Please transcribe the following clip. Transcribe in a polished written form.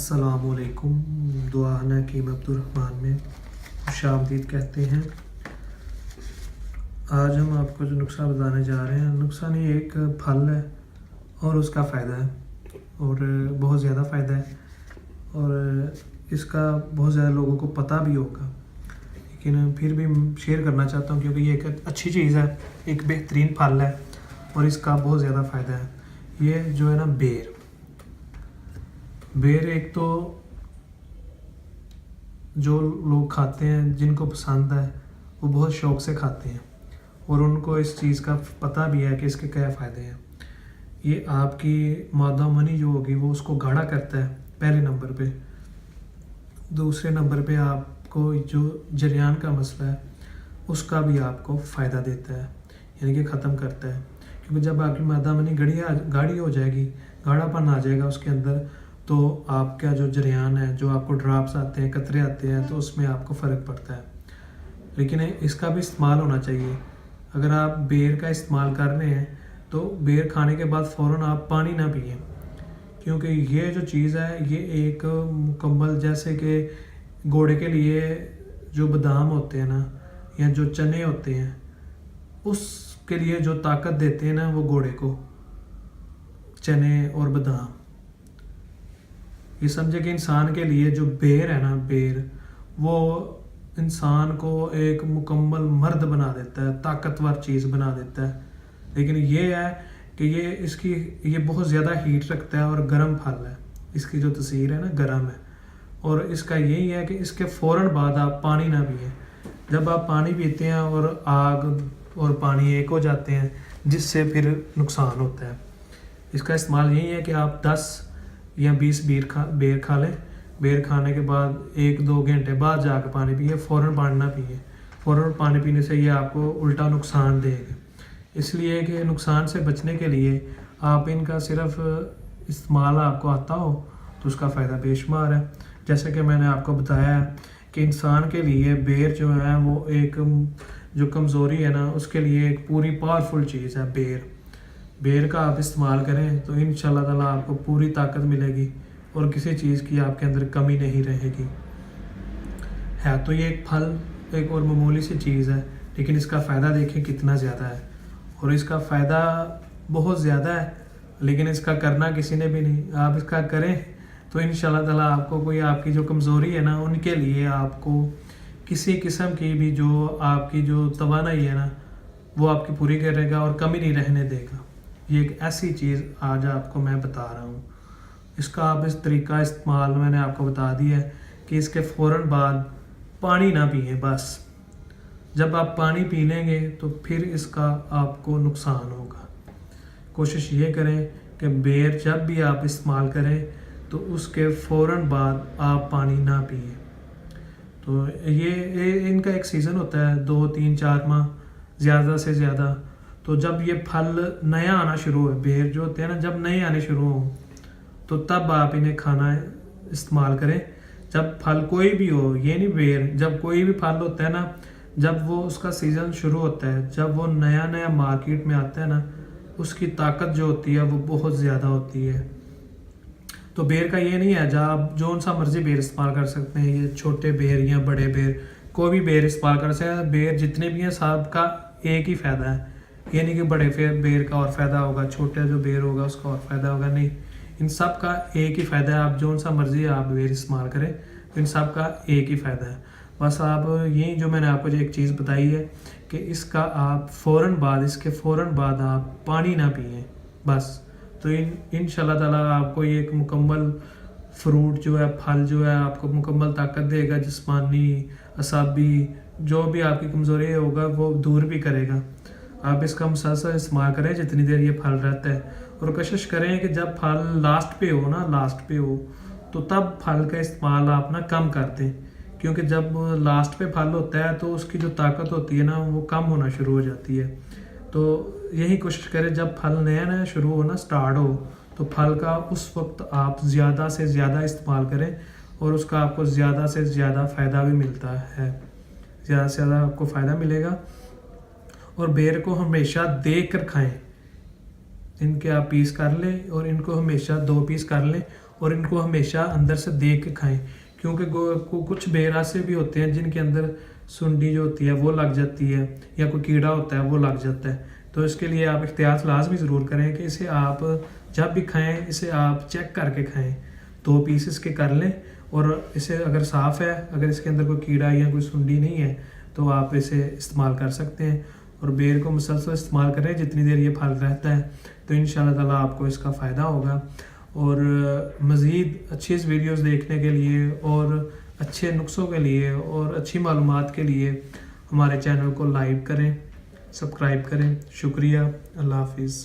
السلام علیکم. دعا حکیم عبدالرحمن میں خوش آمدید کہتے ہیں. آج ہم آپ کو جو نسخہ بتانے جا رہے ہیں، نسخہ نہیں ایک پھل ہے اور اس کا فائدہ ہے اور بہت زیادہ فائدہ ہے اور اس کا بہت زیادہ لوگوں کو پتہ بھی ہوگا، لیکن پھر بھی شیئر کرنا چاہتا ہوں کیونکہ یہ ایک اچھی چیز ہے، ایک بہترین پھل ہے اور اس کا بہت زیادہ فائدہ ہے. یہ جو ہے نا بیر ایک تو جو لوگ کھاتے ہیں، جن کو پسند ہے، وہ بہت شوق سے کھاتے ہیں اور ان کو اس چیز کا پتہ بھی ہے کہ اس کے کیا فائدے ہیں. یہ آپ کی معدہ منی جو ہوگی وہ اس کو گاڑھا کرتا ہے پہلے نمبر پہ. دوسرے نمبر پہ آپ کو جو جریان کا مسئلہ ہے اس کا بھی آپ کو فائدہ دیتا ہے، یعنی کہ ختم کرتا ہے. کیونکہ جب آپ کی معدہ منی گاڑھی ہو جائے گی، گاڑھا پن آ جائے گا اس کے اندر، تو آپ کا جو جریان ہے، جو آپ کو ڈراپس آتے ہیں، قطرے آتے ہیں، تو اس میں آپ کو فرق پڑتا ہے. لیکن اس کا بھی استعمال ہونا چاہیے. اگر آپ بیر کا استعمال کر رہے ہیں تو بیر کھانے کے بعد فوراً آپ پانی نہ پئیں، کیونکہ یہ جو چیز ہے یہ ایک مکمل، جیسے کہ گھوڑے کے لیے جو بادام ہوتے ہیں نا، یا جو چنے ہوتے ہیں، اس کے لیے جو طاقت دیتے ہیں نا وہ گھوڑے کو چنے اور بادام. یہ سمجھے کہ انسان کے لیے جو بیر ہے نا، بیر وہ انسان کو ایک مکمل مرد بنا دیتا ہے، طاقتور چیز بنا دیتا ہے. لیکن یہ ہے کہ یہ بہت زیادہ ہیٹ رکھتا ہے اور گرم پھل ہے. اس کی جو تاثیر ہے نا گرم ہے، اور اس کا یہی ہے کہ اس کے فوراً بعد آپ پانی نہ پئیں. جب آپ پانی پیتے ہیں اور آگ اور پانی ایک ہو جاتے ہیں، جس سے پھر نقصان ہوتا ہے. اس کا استعمال یہی ہے کہ آپ 10 یا 20 بیر کھا لیں. بیر کھانے کے بعد 1-2 گھنٹے بعد جا کے پانی پیئے، فوراً پانی نہ پیئے. فوراً پانی پینے سے یہ آپ کو الٹا نقصان دے گا. اس لیے کہ نقصان سے بچنے کے لیے آپ ان کا صرف استعمال آپ کو آتا ہو تو اس کا فائدہ بے شمار ہے. جیسے کہ میں نے آپ کو بتایا ہے کہ انسان کے لیے بیر جو ہے وہ ایک جو کمزوری ہے نا، اس کے لیے ایک پوری پاورفل چیز ہے. بیر کا آپ استعمال کریں تو انشاءاللہ تعالیٰ آپ کو پوری طاقت ملے گی اور کسی چیز کی آپ کے اندر کمی نہیں رہے گی. ہے تو یہ ایک پھل، ایک اور معمولی سی چیز ہے، لیکن اس کا فائدہ دیکھیں کتنا زیادہ ہے. اور اس کا فائدہ بہت زیادہ ہے، لیکن اس کا کرنا کسی نے بھی نہیں. آپ اس کا کریں تو انشاءاللہ تعالیٰ آپ کو کوئی آپ کی جو کمزوری ہے نا، ان کے لیے آپ کو کسی قسم کی بھی جو آپ کی جو توانائی ہے نا، وہ آپ کی پوری کرے گا اور کمی نہیں رہنے دے گا. یہ ایک ایسی چیز آج آپ کو میں بتا رہا ہوں. اس کا آپ اس طریقہ استعمال میں نے آپ کو بتا دیا ہے کہ اس کے فوراً بعد پانی نہ پئیں. بس جب آپ پانی پی لیں گے تو پھر اس کا آپ کو نقصان ہوگا. کوشش یہ کریں کہ بیر جب بھی آپ استعمال کریں تو اس کے فوراً بعد آپ پانی نہ پئیں. تو یہ ان کا ایک سیزن ہوتا ہے، 2-3-4 ماہ زیادہ سے زیادہ. تو جب یہ پھل نیا آنا شروع ہو، بیر جو ہوتے ہیں نا، جب نئے آنے شروع ہوں تو تب آپ انہیں کھانا استعمال کریں. جب پھل کوئی بھی ہو، یہ نہیں بیر، جب کوئی بھی پھل ہوتا ہے نا، جب وہ اس کا سیزن شروع ہوتا ہے، جب وہ نیا مارکیٹ میں آتا ہے نا، اس کی طاقت جو ہوتی ہے وہ بہت زیادہ ہوتی ہے. تو بیر کا یہ نہیں ہے جب آپ جو سا مرضی بیر استعمال کر سکتے ہیں. یہ چھوٹے بیر یا بڑے بیر، کوئی بھی بیر استعمال کر سکتے ہیں. بیر جتنے بھی ہیں سب کا ایک ہی فائدہ ہے. یہ نہیں کہ بڑے بیر کا اور فائدہ ہوگا، چھوٹا جو بیر ہوگا اس کا اور فائدہ ہوگا، نہیں. ان سب کا ایک ہی فائدہ ہے. آپ جو سا مرضی آپ بیر استعمال کریں، ان سب کا ایک ہی فائدہ ہے. بس آپ یہی جو میں نے آپ کو ایک چیز بتائی ہے کہ اس کا آپ اس کے فوراً بعد آپ پانی نہ پئیں. بس تو انشاءاللہ تعالیٰ آپ کو یہ ایک مکمل فروٹ جو ہے، پھل جو ہے، آپ کو مکمل طاقت دے گا، جسمانی، اعصابی، جو بھی آپ کی کمزوری ہوگا وہ دور بھی کرے گا. آپ اس کا مسلسل استعمال کریں جتنی دیر یہ پھل رہتا ہے، اور کوشش کریں کہ جب پھل لاسٹ پہ ہو تو تب پھل کا استعمال آپ نہ کم کر دیں. کیونکہ جب لاسٹ پہ پھل ہوتا ہے تو اس کی جو طاقت ہوتی ہے نا وہ کم ہونا شروع ہو جاتی ہے. تو یہی کوشش کریں جب پھل نیا شروع ہونا سٹارٹ ہو تو پھل کا اس وقت آپ زیادہ سے زیادہ استعمال کریں، اور اس کا آپ کو زیادہ سے زیادہ فائدہ بھی ملتا ہے. زیادہ سے زیادہ آپ کو فائدہ ملے گا. اور بیر کو ہمیشہ دیکھ کر کھائیں. ان کے آپ پیس کر لیں اور ان کو ہمیشہ 2 پیس کر لیں اور ان کو ہمیشہ اندر سے دیکھ کے کھائیں، کیونکہ کچھ بیراسے بھی ہوتے ہیں جن کے اندر سنڈی جو ہوتی ہے وہ لگ جاتی ہے، یا کوئی کیڑا ہوتا ہے وہ لگ جاتا ہے. تو اس کے لیے آپ احتیاط لازمی ضرور کریں کہ اسے آپ جب بھی کھائیں اسے آپ چیک کر کے کھائیں. 2 پیسز کے کر لیں، اور اسے اگر صاف ہے، اگر اس کے اندر کوئی کیڑا یا کوئی سنڈی نہیں ہے تو آپ اسے استعمال کر سکتے ہیں. اور بیر کو مسلسل استعمال کریں جتنی دیر یہ پھل رہتا ہے، تو انشاءاللہ تعالیٰ آپ کو اس کا فائدہ ہوگا. اور مزید اچھی ویڈیوز دیکھنے کے لیے اور اچھے نسخوں کے لیے اور اچھی معلومات کے لیے ہمارے چینل کو لائک کریں، سبسکرائب کریں. شکریہ. اللہ حافظ.